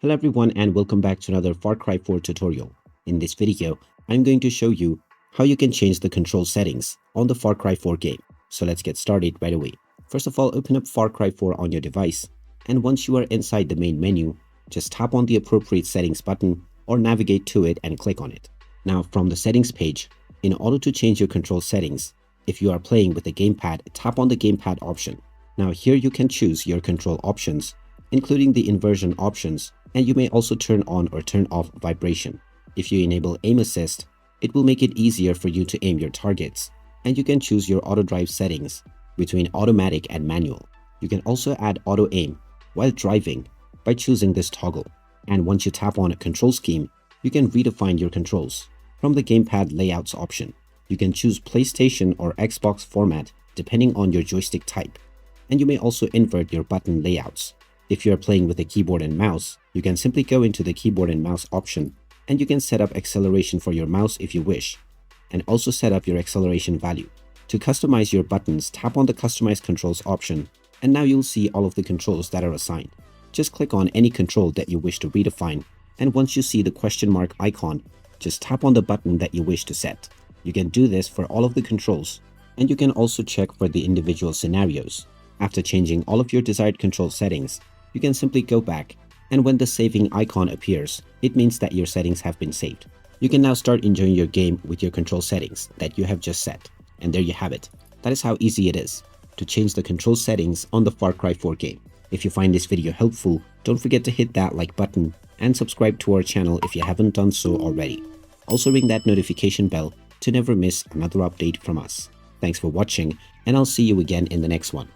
Hello everyone and welcome back to another Far Cry 4 tutorial. In this video, I'm going to show you how you can change the control settings on the Far Cry 4 game. So let's get started right away. First of all, open up Far Cry 4 on your device, and once you are inside the main menu, just tap on the appropriate settings button or navigate to it and click on it. Now from the settings page, in order to change your control settings, if you are playing with the gamepad, tap on the gamepad option. Now here you can choose your control options, including the inversion options, and you may also turn on or turn off vibration. If you enable aim assist, it will make it easier for you to aim your targets, and you can choose your auto drive settings between automatic and manual. You can also add auto aim while driving by choosing this toggle, and once you tap on a control scheme, you can redefine your controls. From the gamepad layouts option, you can choose PlayStation or Xbox format depending on your joystick type, and you may also invert your button layouts. If you are playing with a keyboard and mouse, you can simply go into the keyboard and mouse option, and you can set up acceleration for your mouse if you wish, and also set up your acceleration value. To customize your buttons, tap on the Customize Controls option, and now you'll see all of the controls that are assigned. Just click on any control that you wish to redefine, and once you see the question mark icon, just tap on the button that you wish to set. You can do this for all of the controls, and you can also check for the individual scenarios. After changing all of your desired control settings, you can simply go back, and when the saving icon appears, it means that your settings have been saved. You can now start enjoying your game with your control settings that you have just set. And there you have it. That is how easy it is to change the control settings on the Far Cry 4 game. If you find this video helpful, don't forget to hit that like button and subscribe to our channel if you haven't done so already. Also ring that notification bell to never miss another update from us. Thanks for watching, and I'll see you again in the next one.